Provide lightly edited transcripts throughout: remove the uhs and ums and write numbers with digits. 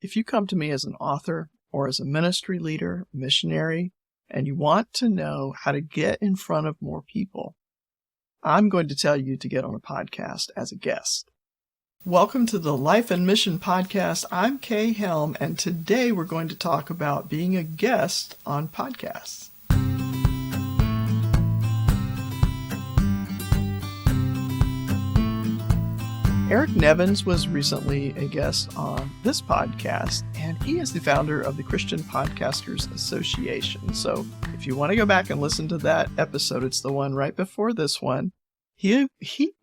If you come to me as an author or as a ministry leader, missionary, and you want to know how to get in front of more people, I'm going to tell you to get on a podcast as a guest. Welcome to the Life and Mission Podcast. I'm Kay Helm, and today we're going to talk about being a guest on podcasts. Eric Nevins was recently a guest on this podcast, and he is the founder of the Christian Podcasters Association. So if you want to go back and listen to that episode, it's the one right before this one. He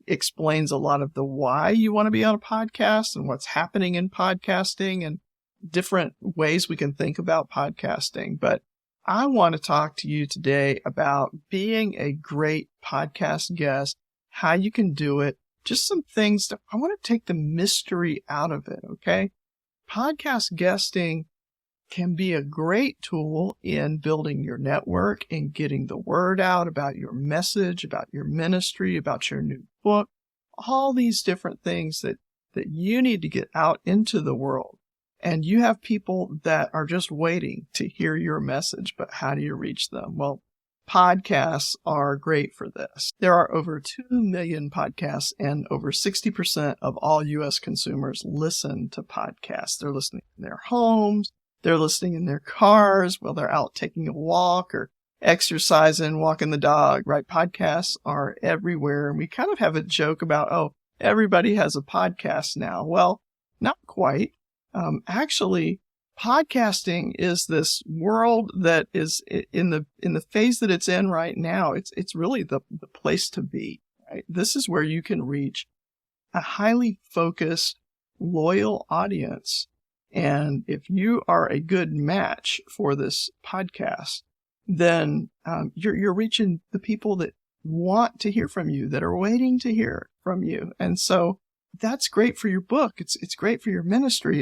explains a lot of the why you want to be on a podcast and what's happening in podcasting and different ways we can think about podcasting. But I want to talk to you today about being a great podcast guest, how you can do it, just some things that I want to take the mystery out of it, okay? Podcast guesting can be a great tool in building your network and getting the word out about your message, about your ministry, about your new book, all these different things that you need to get out into the world. And you have people that are just waiting to hear your message, but how do you reach them? Well, podcasts are great for this. There are over 2 million podcasts, and over 60% of all U.S. consumers listen to podcasts. They're listening in their homes. They're listening in their cars while they're out taking a walk or exercising, walking the dog, right? Podcasts are everywhere. And we kind of have a joke about, oh, everybody has a podcast now. Well, not quite. Actually, podcasting is this world that is in the phase that it's in right now. It's really the place to be, right? This is where you can reach a highly focused, loyal audience. And if you are a good match for this podcast, then you're reaching the people that want to hear from you, that are waiting to hear from you. And so that's great for your book. It's great for your ministry.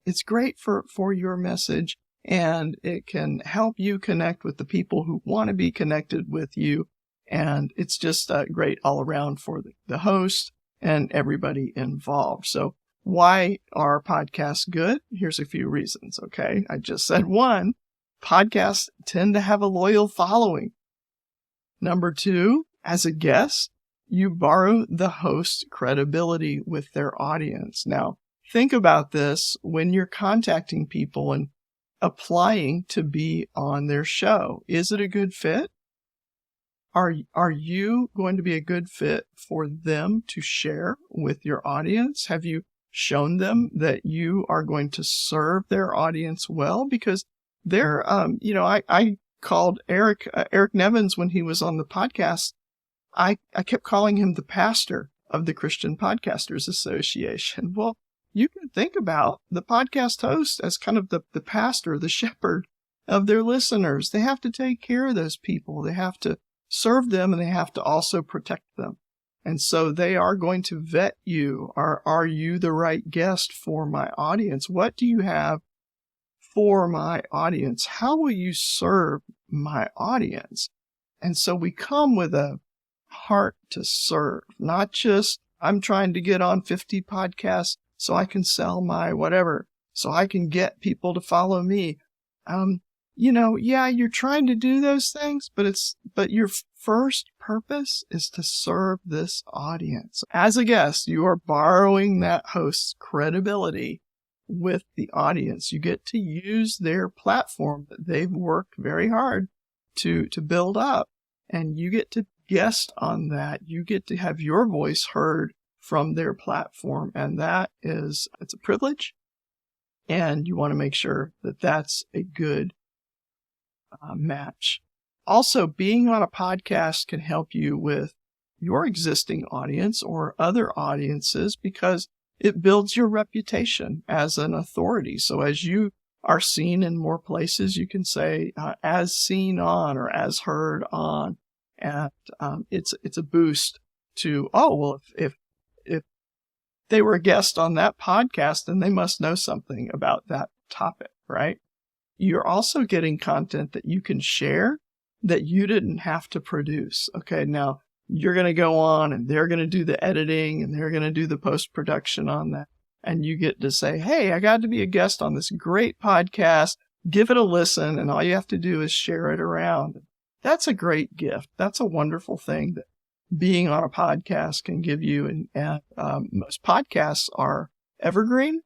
It's great for your message, and it can help you connect with the people who want to be connected with you. And it's just great all around for the host and everybody involved. So why are podcasts good? Here's a few reasons, okay? I just said one, podcasts tend to have a loyal following. Number two, as a guest, you borrow the host's credibility with their audience. Now, think about this when you're contacting people and applying to be on their show. Is it a good fit? Are you going to be a good fit for them to share with your audience? Have you shown them that you are going to serve their audience well? Because they're, I called Eric Nevins when he was on the podcast. I kept calling him the pastor of the Christian Podcasters Association. Well, you can think about the podcast host as kind of the pastor, the shepherd of their listeners. They have to take care of those people. They have to serve them, and they have to also protect them. And so they are going to vet you. Are you the right guest for my audience? What do you have for my audience? How will you serve my audience? And so we come with a heart to serve, not just I'm trying to get on 50 podcasts so I can sell my whatever, so I can get people to follow me. You're trying to do those things, but your first purpose is to serve this audience. As a guest, you are borrowing that host's credibility with the audience. You get to use their platform that they've worked very hard to build up, and you get to guest on that. You get to have your voice heard from their platform, and it's a privilege, and you want to make sure that that's a good match. Also, being on a podcast can help you with your existing audience or other audiences because it builds your reputation as an authority. So as you are seen in more places, you can say as seen on or as heard on, and it's a boost to, if they were a guest on that podcast, then they must know something about that topic, right? You're also getting content that you can share that you didn't have to produce. Okay, now you're going to go on and they're going to do the editing and they're going to do the post-production on that. and you get to say, hey, I got to be a guest on this great podcast. Give it a listen, and all you have to do is share it around. That's a great gift. That's a wonderful thing that being on a podcast can give you. And most podcasts are evergreen,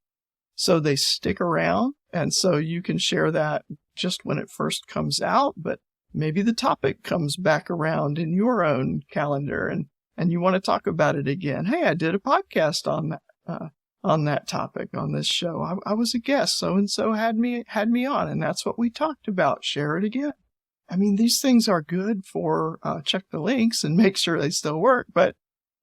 so they stick around. And so you can share that just when it first comes out, but maybe the topic comes back around in your own calendar and you want to talk about it again. Hey, I did a podcast on that topic on this show. I was a guest. So-and-so had me on, and that's what we talked about. Share it again. I mean, these things are good for, check the links and make sure they still work, but,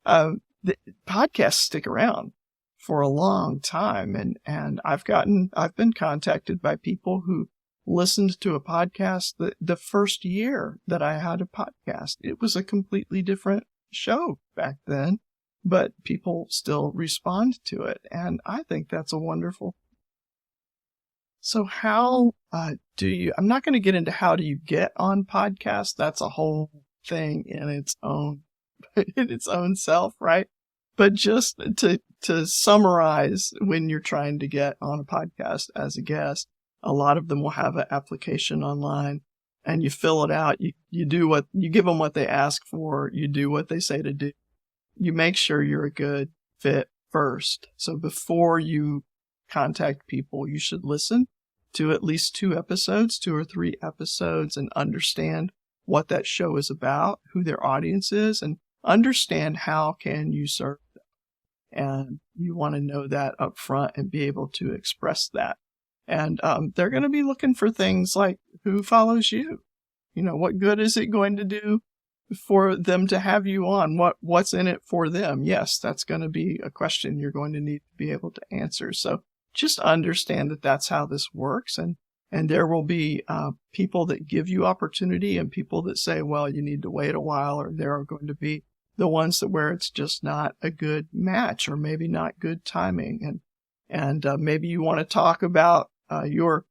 the podcasts stick around for a long time. And I've been contacted by people who listened to a podcast the first year that I had a podcast. It was a completely different show back then, but people still respond to it. And I think that's a wonderful. So how I'm not going to get into how do you get on podcasts. That's a whole thing in its own self, right? But just to summarize, when you're trying to get on a podcast as a guest, a lot of them will have an application online, and you fill it out. You give them what they ask for. You do what they say to do. You make sure you're a good fit first. So before you contact people, you should listen to at least 2 or 3 episodes, and understand what that show is about, who their audience is, and understand how can you serve them. And you want to know that up front and be able to express that. And they're going to be looking for things like, who follows you? What good is it going to do for them to have you on? What's in it for them? Yes, that's going to be a question you're going to need to be able to answer. So just understand that that's how this works. And there will be people that give you opportunity and people that say, well, you need to wait a while, or there are going to be the ones where it's just not a good match, or maybe not good timing. And maybe you want to talk about your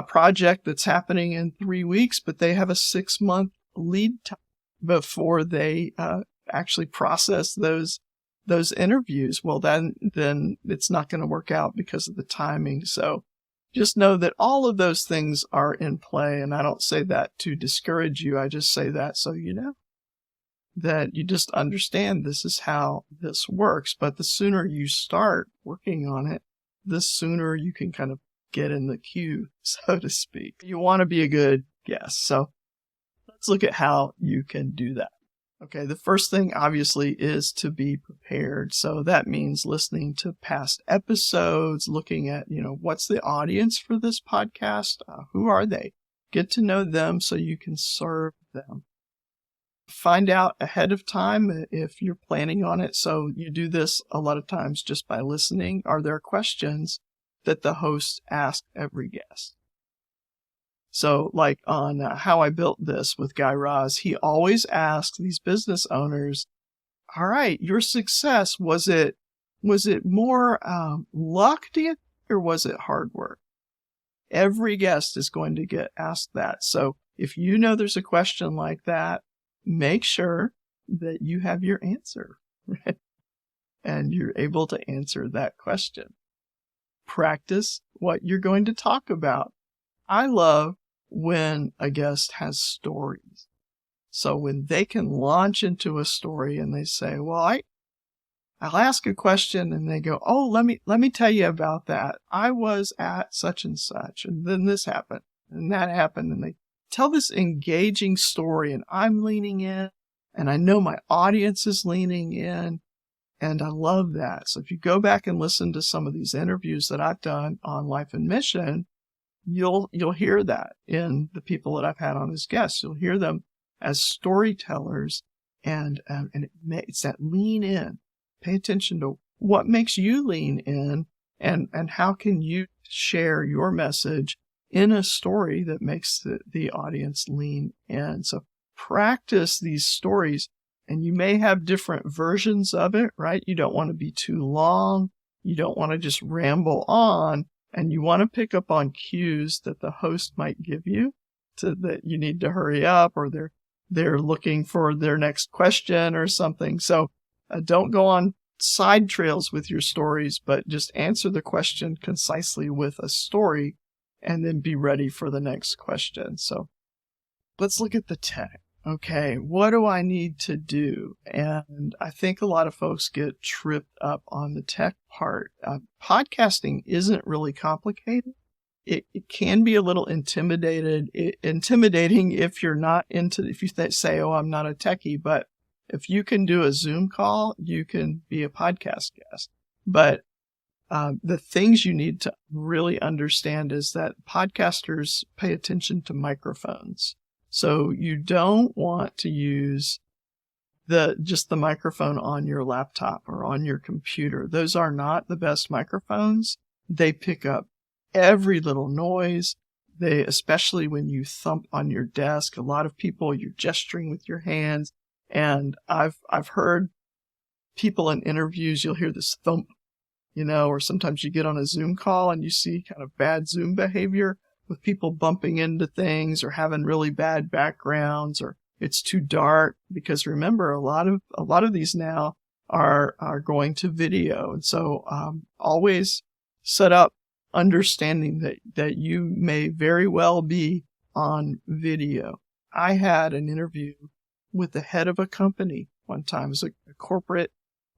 project that's happening in 3 weeks, but they have a 6-month lead time before they actually process those interviews. Well, then it's not going to work out because of the timing. So just know that all of those things are in play. And I don't say that to discourage you. I just say that so you know that you just understand this is how this works. But the sooner you start working on it, the sooner you can kind of get in the queue, so to speak. You want to be a good guest. So let's look at how you can do that. Okay, the first thing obviously is to be prepared. So that means listening to past episodes, looking at, what's the audience for this podcast? Who are they? Get to know them so you can serve them. Find out ahead of time if you're planning on it. So you do this a lot of times just by listening. Are there questions that the host asks every guest? So like on How I Built This with Guy Raz, he always asks these business owners, all right, your success, was it more luck, do you think, or was it hard work? Every guest is going to get asked that. So if you know there's a question like that, make sure that you have your answer, right? And you're able to answer that question. Practice what you're going to talk about. I love when a guest has stories. So when they can launch into a story and they say, well, I'll ask a question, and they go, oh, let me tell you about that. I was at such and such, and then this happened and that happened. And they tell this engaging story, and I'm leaning in, and I know my audience is leaning in, and I love that. So if you go back and listen to some of these interviews that I've done on Life and Mission, you'll hear that in the people that I've had on as guests. You'll hear them as storytellers, and it's that lean in. Pay attention to what makes you lean in, and how can you share your message in a story that makes the audience lean in. So practice these stories, and you may have different versions of it, right? You don't want to be too long. You don't want to just ramble on, and you want to pick up on cues that the host might give you that you need to hurry up, or they're looking for their next question or something. So don't go on side trails with your stories, but just answer the question concisely with a story and then be ready for the next question. So let's look at the tech. Okay, what do I need to do? And I think a lot of folks get tripped up on the tech part. Podcasting isn't really complicated. It can be a little intimidating if you're not if you say, oh, I'm not a techie, but if you can do a Zoom call, you can be a podcast guest. But the things you need to really understand is that podcasters pay attention to microphones. So you don't want to use just the microphone on your laptop or on your computer. Those are not the best microphones. They pick up every little noise. Especially when you thump on your desk, a lot of people, you're gesturing with your hands. And I've heard people in interviews, you'll hear this thump, or sometimes you get on a Zoom call and you see kind of bad Zoom behavior with people bumping into things or having really bad backgrounds, or it's too dark, because remember, a lot of these now are going to video. And so always set up understanding that you may very well be on video. I had an interview with the head of a company one time, as a corporate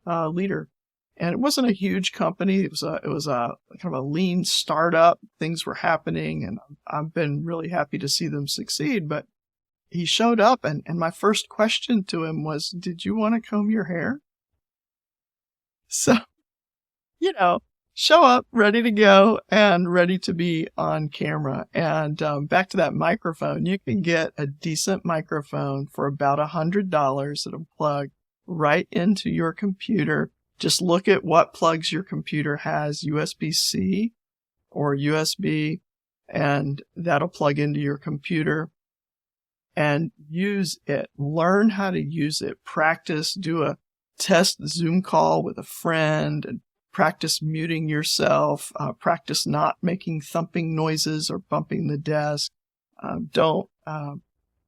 leader, and it wasn't a huge company. It was a kind of a lean startup. Things were happening, and I've been really happy to see them succeed. But he showed up, and my first question to him was, "Did you want to comb your hair?" So, show up ready to go and ready to be on camera. And back to that microphone, you can get a decent microphone for about $100 that'll plug right into your computer. Just look at what plugs your computer has, USB-C or USB, and that'll plug into your computer. And use it. Learn how to use it. Practice. Do a test Zoom call with a friend, and practice muting yourself. Practice not making thumping noises or bumping the desk. Don't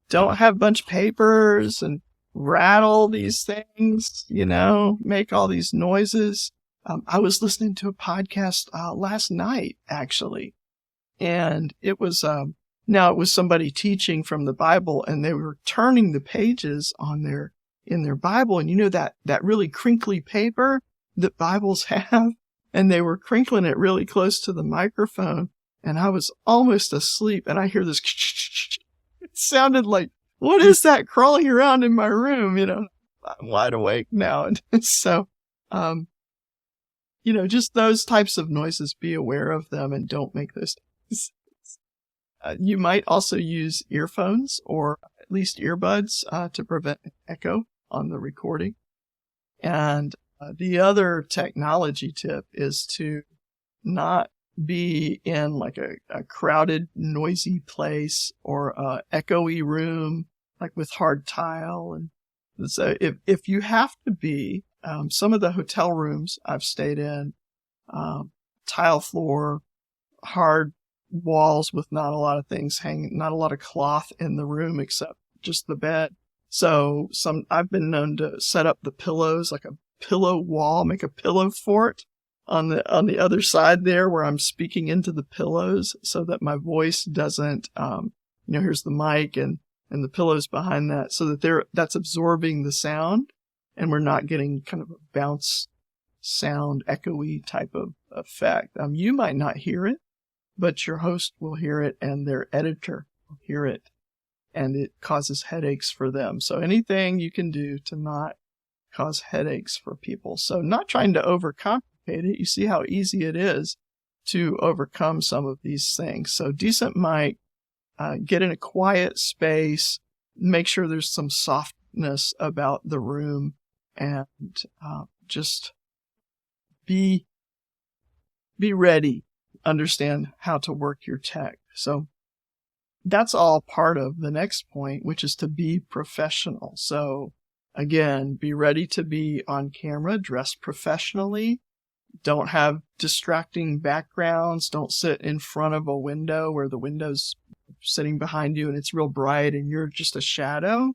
have a bunch of papers and rattle these things, make all these noises. I was listening to a podcast last night, actually, and it was somebody teaching from the Bible, and they were turning the pages in their Bible, and that really crinkly paper that Bibles have, and they were crinkling it really close to the microphone, and I was almost asleep, and I hear this. It sounded like, what is that crawling around in my room? I'm wide awake now, and so, just those types of noises. Be aware of them and don't make those. You might also use earphones or at least earbuds to prevent echo on the recording. And the other technology tip is to not be in like a crowded, noisy place or a echoey room, like with hard tile. And so if you have to be, some of the hotel rooms I've stayed in, tile floor, hard walls with not a lot of things hanging, not a lot of cloth in the room except just the bed. So I've been known to set up the pillows like a pillow wall, make a pillow fort on the other side there where I'm speaking into the pillows, so that my voice doesn't, here's the mic and the pillows behind that, so that that's absorbing the sound, and we're not getting kind of a bounce sound, echoey type of effect. You might not hear it, but your host will hear it and their editor will hear it, and it causes headaches for them. So anything you can do to not cause headaches for people. So not trying to overcomplicate it. You see how easy it is to overcome some of these things. So decent mic, get in a quiet space, make sure there's some softness about the room, and just be ready. Understand how to work your tech. So that's all part of the next point, which is to be professional. So again, be ready to be on camera, dress professionally. Don't have distracting backgrounds. Don't sit in front of a window where the window's sitting behind you and it's real bright and you're just a shadow.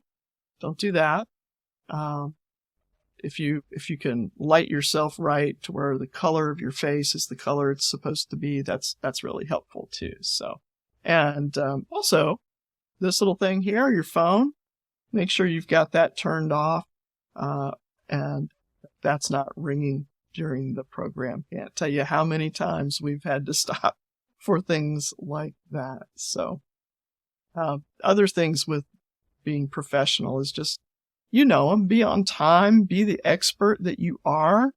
Don't do that. if you can light yourself right to where the color of your face is the color it's supposed to be, that's really helpful too. So, and also this little thing here, your phone, make sure you've got that turned off, and that's not ringing during the program. Can't tell you how many times we've had to stop for things like that. So, other things with being professional is just, be on time, be the expert that you are,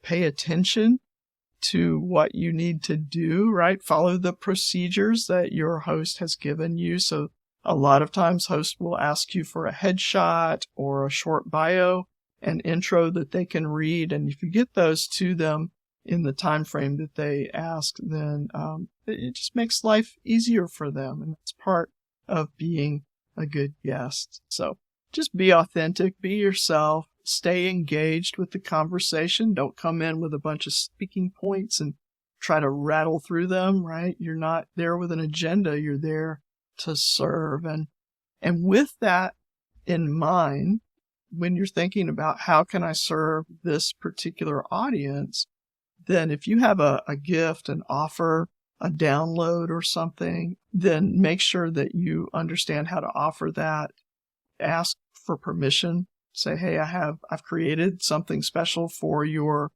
pay attention to what you need to do, right? Follow the procedures that your host has given you. So a lot of times hosts will ask you for a headshot or a short bio, an intro that they can read. And if you get those to them in the time frame that they ask, then it just makes life easier for them. And it's part of being a good guest. So just be authentic, be yourself, stay engaged with the conversation. Don't come in with a bunch of speaking points and try to rattle through them, right? You're not there with an agenda. You're there to serve. And with that in mind, when you're thinking about how can I serve this particular audience, then if you have a gift, an offer, a download or something, then make sure that you understand how to offer that. Ask for permission. Say, hey, I've created something special for your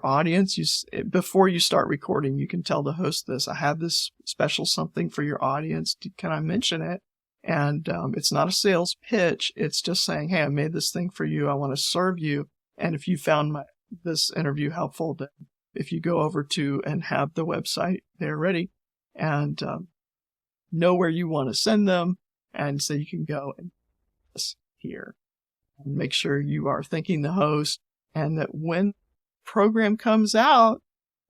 audience. Before you start recording, you can tell the host this. I have this special something for your audience. Can I mention it? And it's not a sales pitch. It's just saying, hey, I made this thing for you. I want to serve you. And if you found this interview helpful, then if you go over to and have the website there ready and know where you want to send them, and so you can go and here. And make sure you are thanking the host, and that when program comes out,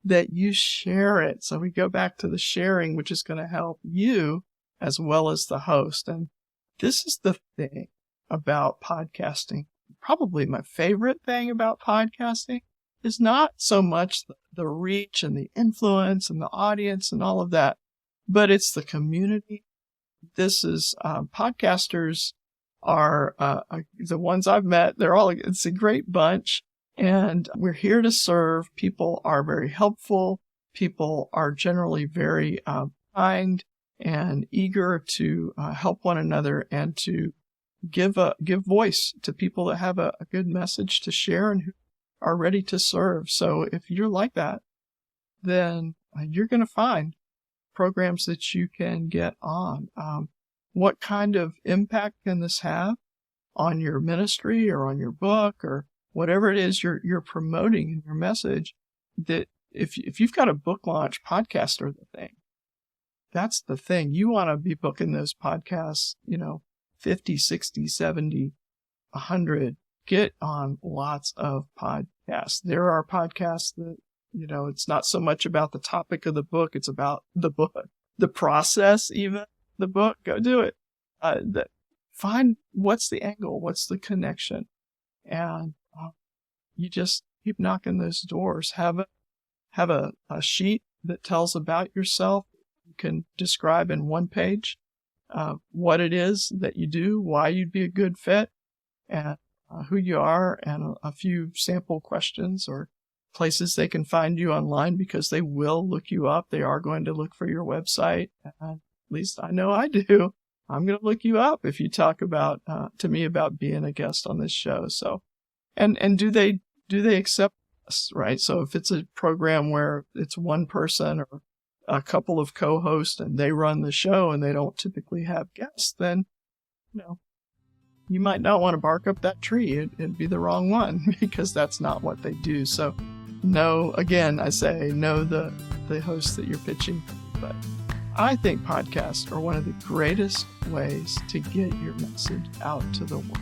that you share it. So we go back to the sharing, which is going to help you as well as the host. And this is the thing about podcasting. Probably my favorite thing about podcasting is not so much the reach and the influence and the audience and all of that, but it's the community. This is podcasters are the ones I've met. It's a great bunch, and we're here to serve. People are very helpful. People are generally very kind and eager to help one another and to give voice to people that have a good message to share and who are ready to serve. So if you're like that, then you're going to find programs that you can get on. What kind of impact can this have on your ministry or on your book or whatever it is you're promoting in your message? That if you've got a book launch, podcast are the thing. That's the thing. You want to be booking those podcasts, 50, 60, 70, 100. Get on lots of podcasts. There are podcasts that, it's not so much about the topic of the book. It's about the book, the process, even the book. Go do it. Find what's the angle, what's the connection, and you just keep knocking those doors. Have a sheet that tells about yourself. You can describe in one page what it is that you do, why you'd be a good fit, and who you are, and a few sample questions or places they can find you online, because they will look you up. They are going to look for your website. At least I know I do. I'm going to look you up if you talk about to me about being a guest on this show. So, and do they accept us, right? So if it's a program where it's one person or a couple of co-hosts and they run the show and they don't typically have guests, then, you might not want to bark up that tree. It'd be the wrong one, because that's not what they do. So again, I say know the host that you're pitching. But I think podcasts are one of the greatest ways to get your message out to the world.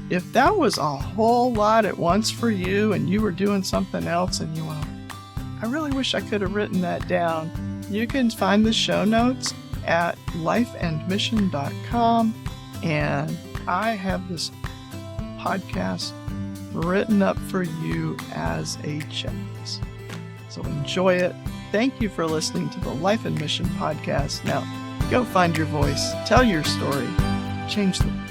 If that was a whole lot at once for you and you were doing something else and you went, I really wish I could have written that down, you can find the show notes at lifeandmission.com, and I have this podcast written up for you as a checklist. So enjoy it. Thank you for listening to the Life and Mission podcast. Now, go find your voice, tell your story, change the world.